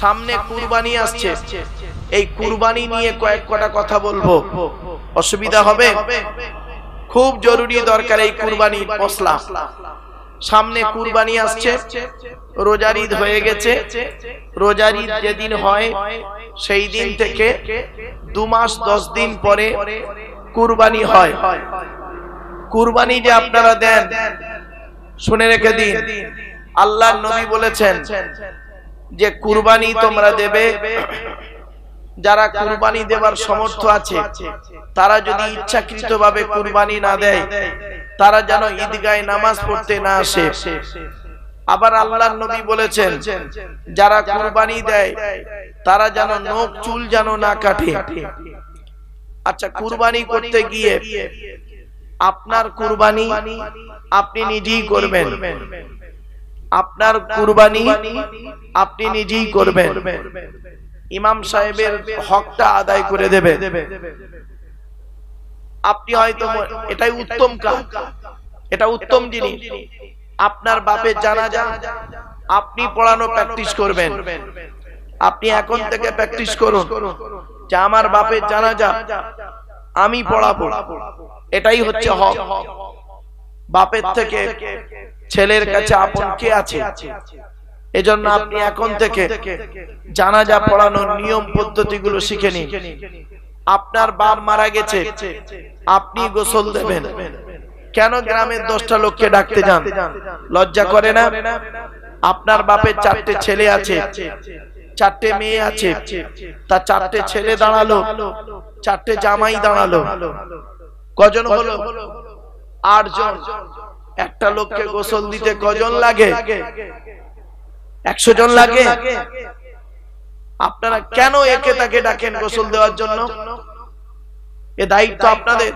সামনে কুরবানি আসছে, এই কুরবানি নিয়ে কয়েক কটা কথা বলবো, অসুবিধা হবে? খুব জরুরি দরকার এই কুরবানির মশলা। সামনে কুরবানি আসছে, রোজার ঈদ হয়ে গেছে। রোজার ঈদ যেদিন হয় সেই দিন থেকে 2 মাস 10 দিন পরে কুরবানি হয়। কুরবানি যে আপনারা দেন, শুনে রেখে দিন, আল্লাহর নবী বলেছেন যে কুরবানি তোমরা দেবে, যারা কুরবানি দেবার সমর্থ আছে তারা যদি ইচ্ছাকৃতভাবে কুরবানি না দেয়, তারা যেন ঈদগাহে নামাজ পড়তে না আসে। আবার আল্লাহর নবী বলেছেন যারা কুরবানি দেয় তারা যেন নখ চুল যেন না কাটে। আচ্ছা, কুরবানি করতে গিয়ে আপনার কুরবানি আপনি নিজেই করবেন, আপনার কুরবানি আপনি নিজেই করবেন, ইমাম সাহেবের হকটা আদায় করে দেবে। আপনি হয়তো, এটাই উত্তম কাজ, এটা উত্তম জিনিস। আপনার বাপের জানাজা আপনি পড়ানো প্র্যাকটিস করবেন। আপনি এখন থেকে প্র্যাকটিস করুন যে আমার বাপের জানাজা আমি পড়াবো, এটাই হচ্ছে হক। বাপের থেকে ছেলের কাছে আপন কে আছে? এজন্য আপনি এখন থেকে জানাজা পড়ানোর নিয়ম পদ্ধতিগুলো শিখে নিন। আপনার বাপ মারা গেছে, আপনি গোসল দেবেন। কেন গ্রামের 10টা লোককে ডাকতে যান? লজ্জা করে না? আপনার বাপের 4টে ছেলে আছে, 4টে মেয়ে আছে, তা 4টে ছেলে দাঁড়ালো, 4টে জামাই দাঁড়ালো, কজন হলো? 8 জন। একটা লোককে গোসল দিতে কজন লাগে? 100 জন লাগে। আপনারা কেন একে তাকে ডাকেন গোসল দেওয়ার জন্য? এ দায়িত্ব আপনাদের।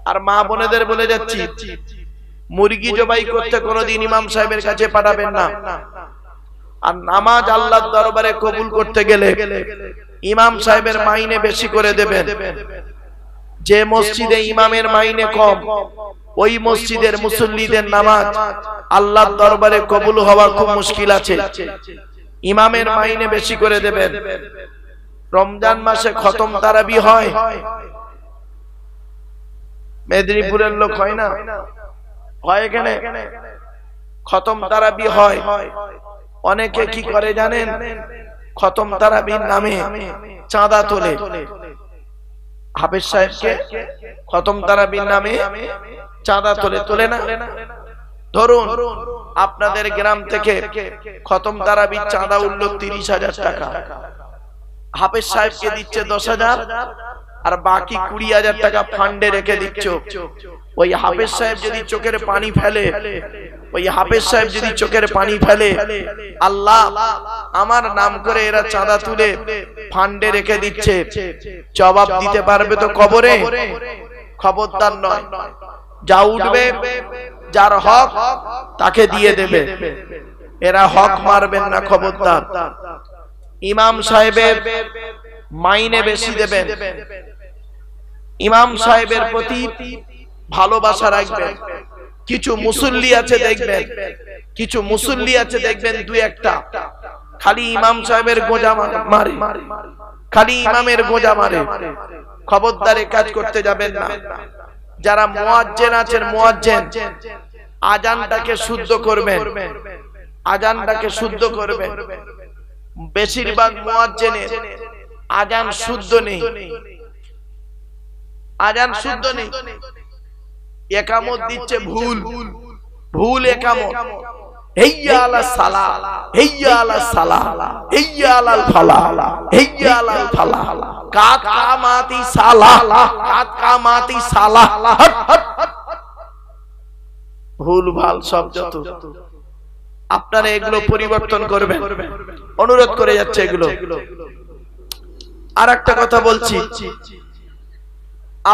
আর মা বোনেদের বলে যাচ্ছি, মুরগি জবাই করতে কোনোদিন ইমাম সাহেবের কাছে পাঠাবেন না। আর নামাজ আল্লাহর দরবারে কবুল করতে গেলে ইমাম সাহেবের মাইনে বেশি করে দেবেন। যে মসজিদে ইমামের মাইনে কম, ওই মসজিদের মুসল্লিদের নামাজ আল্লাহর দরবারে কবুল হওয়া খুব মুশকিল আছে। ইমামের মাইনে বেশি করে দেবেন। রমজান মাসে খতম তারাবি হয়, মেদিনীপুরের লোক হয় না? হয় এখানে খতম তারাবি হয়। অনেকে কি করে জানেন? খতম তারাবির নামে চাঁদা তোলে। হাফেজ সাহেবকে খতম তারাবির নামে চাঁদা তোলে না? ধরুন আপনাদের গ্রাম থেকে খতম তারাবির চাঁদা উঠল 30,000 টাকা, হাফেজ সাহেবকে দিচ্ছে 10,000, আর বাকি 20,000 টাকা ফান্ডে রেখে দিচ্ছ। ওই হাফেজ সাহেব যদি চোখের পানি ফেলে, ওই হাফেজ সাহেব যদি চোখের পানি ফেলে, আল্লাহ আমার নাম করে এরা চাঁদা তুলে ফান্ডে রেখে দিচ্ছে, জবাব দিতে পারবে তো কবরে? খবরদার নয়। যা উঠবে, যার হক তাকে দিয়ে দেবে। এরা হক মারবেন না, খবরদার। ইমাম সাহেবের মাইনে বেশি দেবেন, ইমাম সাহেবের প্রতি ভালোবাসা রাখবেন। কিছু মুসল্লি আছে দেখবেন, কিছু মুসল্লি আছে দেখবেন 2-1টা খালি ইমাম সাহেবের গোজা মারে, খালি ইমামের গোজা মারে। খবরদার এ কাজ করতে যাবেন না। যারা মুয়াজ্জিন আছেন, মুয়াজ্জিন আজানটাকে শুদ্ধ করবেন, আজানটাকে শুদ্ধ করবেন। বেশিরভাগ মুয়াজ্জিনের আজান শুদ্ধ নেই, আজান শুদ্ধ নেই। একামত দিচ্ছে ভুল, ভুল একামত। হাইয়া আলাস সালাহ, হাইয়া আলাস সালাহ, হাইয়া আলাল ফালাহ, হাইয়া আলাল ফালাহ, কাত কামাতি সালাহ, কাত কামাতি সালাহ। ভুল ভাল সব যত, আপনারা এগুলো পরিবর্তন করবেন, অনুরোধ করে যাচ্ছে এগুলো। আর একটা কথা বলছি,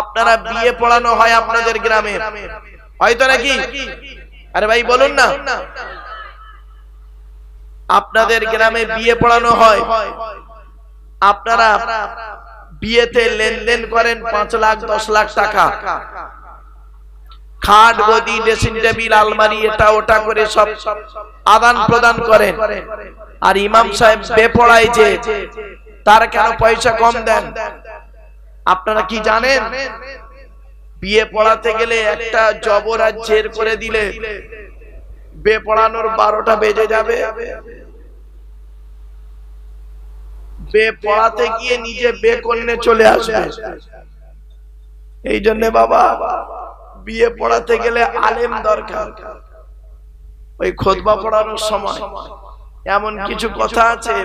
আপনারা বিয়ে পড়ানো হয় আপনাদের গ্রামে, হয়তো নাকি? আরে ভাই বলুন না, আপনাদের গ্রামে বিয়ে পড়ানো হয়। আপনারা বিয়েতে লেনদেন করেন 5 লাখ 10 লাখ টাকা। খাট গদি ড্রেসিং টেবিল আলমারি এটা ওটা করে সব আদান প্রদান করেন, আর ইমাম সাহেব বেপড়ায় যে তার কেন পয়সা কম দেন? আপনারা কি জানেন বিয়ে পড়াতে গেলে একটা জবরাজ জের করে দিলে বে পড়ানোর 12টা বেজে যাবে। বে পড়াতে গিয়ে নিজে বে কন্যা চলে আসবে। এই জন্য বাবা বিয়ে পড়াতে গেলে আলেম দরকার। ওই খুতবা পড়ানোর সময় এমন কিছু কথা আছে,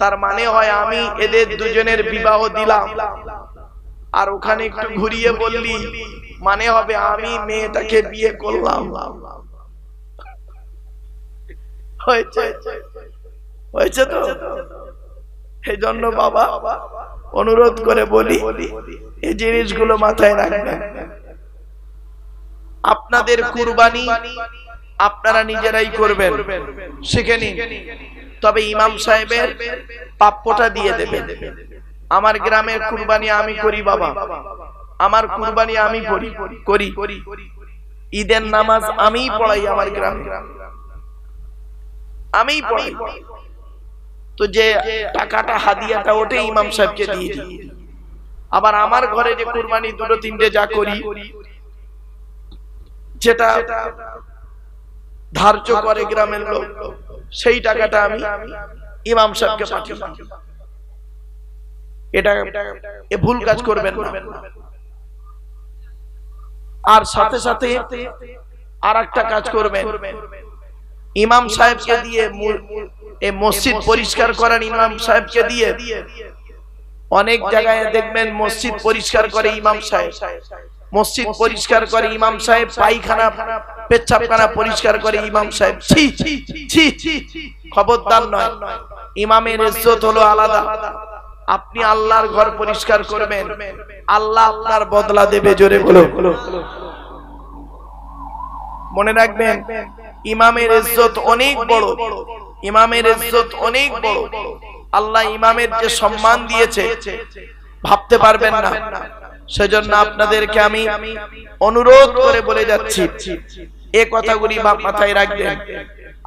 তার মানে হয় আমি এদের দুজনের বিবাহ দিলাম, আর ওখানে একটু ঘুরিয়ে বললি মানে হবে আমি মেয়েটাকে বিয়ে করলাম। হয়েছে তো? এই জন্য বাবা অনুরোধ করে বলি এই জিনিসগুলো মাথায় রাখবেন। আপনাদের কুরবানি আপনারা নিজেরাই করবেন, শিখে নিন। তবে ইমাম সাহেবের প্রাপ্যটা দিয়ে দেবেন। আমার গ্রামের কুরবানি আমি করি বাবা, আমার কুরবানি আমি করি, ঈদের নামাজ আমিই পড়াই, আমার গ্রামে আমিই পড়াই। তো যে টাকাটা হাদিয়াটা ওঠে ইমাম সাহেবকে দিয়ে দিই। আবার আমার ঘরে যে কুরবানি দুটো তিনটে যা করি, যেটা ধার্য করে গ্রামের লোক, সেই টাকাটা আমি ইমাম সাহেবকে পাঠিয়ে দিই। এটা ভুল কাজ করবেন না। আর সাথে সাথে আর একটা কাজ করবেন, ইমাম সাহেবকে দিয়ে এই মসজিদ পরিষ্কার করেন। ইমাম সাহেবকে দিয়ে অনেক জায়গায় দেখবেন মসজিদ পরিষ্কার করে ইমাম সাহেব, মসজিদ পরিষ্কার করে ইমাম সাহেব, পায়খানা পেচ্ছাবখানা পরিষ্কার করে ইমাম সাহেব। ছি ছি ছি, খবরদার নয়। ইমামের ইজ্জত হলো আলাদা। আপনি আল্লাহর ঘর পরিষ্কার করবেন, আল্লাহ আপনার বদলা দেবে। জোরে বলো, মনে রাখবেন ইমামের ইজ্জত অনেক বড়, ইমামের ইজ্জত অনেক বড়। আল্লাহ ইমামের যে সম্মান দিয়েছে ভাবতে পারবেন না। সেজন্য আপনাদেরকে আমি অনুরোধ করে বলে যাচ্ছি, এই কথাগুলি মাথায় রাখবেন।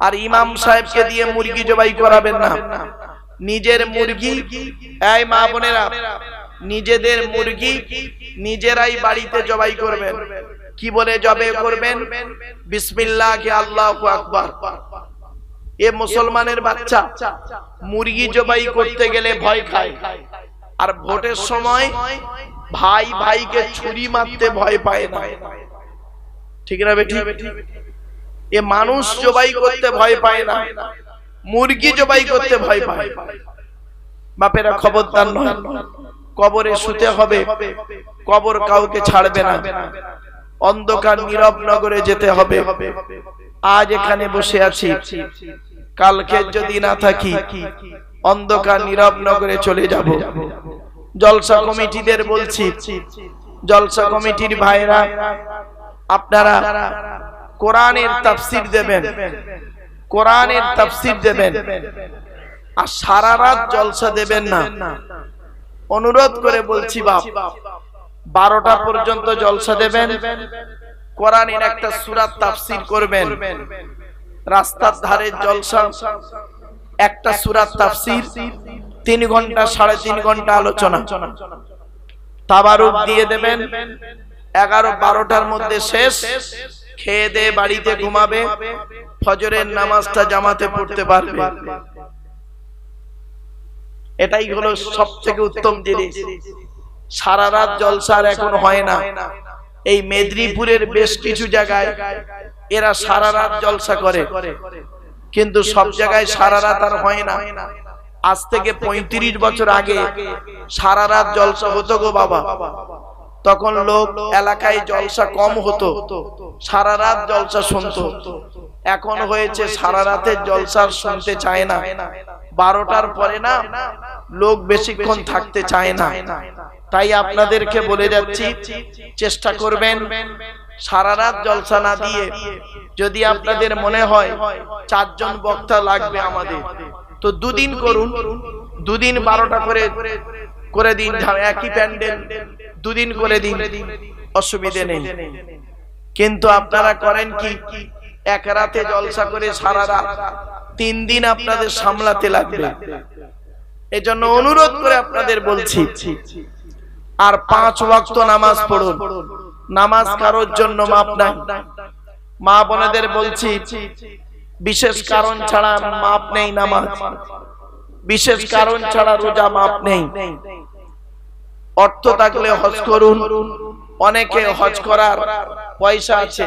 আর ইমাম সাহেবকে দিয়ে মুরগি জবাই করাবেন না। নিজের মুরগি, এই মা বোনেরা, নিজেদের মুরগি নিজেরাই বাড়িতে জবাই করবেন। কি বলে জবাই করবেন? বিসমিল্লাহ, আল্লাহু আকবার। এ মুসলমানের বাচ্চা মুরগি জবাই করতে গেলে ভয় খায়, আর ভোটের সময় ভাই ভাইকে ছুরি মারতে ভয় পায় না। ঠিক না বেটি? এ মানুষ জবাই করতে ভয় পায় না, মুরগি জবাই করতে ভয় পায়। বাপেরা খবরদার নয়, কবরে শুতে হবে, কবর কাউকে ছাড়বে না। অন্ধকার নীরব নগরে যেতে হবে। আজ এখানে বসে আছি, কালকে যদি না থাকি অন্ধকার নীরব নগরে চলে যাব। জলসা কমিটিদের বলছি, জলসা কমিটির ভাইরা আপনারা কোরআনের তাফসীর দেবেন, কোরআনের তাফসীর দেবেন, আর সারা রাত জলসা দেবেন না। অনুরোধ করে বলছি বাপ, 12টা পর্যন্ত জলসা দেবেন। কোরআনের একটা সূরা তাফসীর করবেন। রাস্তার ধারে জলসা, একটা সূরা তাফসীর, 3 ঘন্টা 3.5 ঘন্টা আলোচনা। তাবারুক দিয়ে দেবেন। 11-12টার মধ্যে শেষ। খেয়ে দিয়ে বাড়িতে ঘুমাবে, ফজরের নামাজটা জামাতে পড়তে পারবে। এটাই হলো সবথেকে উত্তম জিনিস। সারা রাত জলসার এখন হয় না। এই মেদিনীপুরের বেশ কিছু জায়গায় এরা সারা রাত জলসা করে, কিন্তু সব জায়গায় সারা রাত আর হয় না। আজ থেকে 35 বছর আগে সারা রাত জলসা হতো গো বাবা। তখন লোক এলাকায় জলসা কম হতো, সারা রাত জলসা শুনতো। এখন হয়েছে সারা রাতের জলসা শুনতে চায় না। 12টার পরে না লোক বেশিক্ষণ থাকতে চায় না। তাই আপনাদেরকে বলে যাচ্ছি, চেষ্টা করবেন সারা রাত জলসা না দিয়ে, যদি আপনাদের মনে হয় 4 জন বক্তা লাগবে আমাদের, তো 2 দিন করুন। 2 দিন 12টা করে দিন, একই প্যান্ডেল 2 দিন করে দিন, অসুবিধে নেই। কিন্তু আপনারা করেন কি, এক রাতে জলসা করে সারা রাত 3 দিন আপনাদের সামলাতে লাগবে। এজন্য অনুরোধ করে আপনাদের বলছি, আর 5 ওয়াক্ত নামাজ পড়ুন। নামাজ কারোর জন্য মাপ নাই। মা বোনেদের বলছি, বিশেষ কারণ ছাড়া মাপ নেই নামাজ, বিশেষ কারণ ছাড়া রোজা মাপ নেই। অর্থ থাকলে হজ করুন, অনেকে হজ করার পয়সা আছে।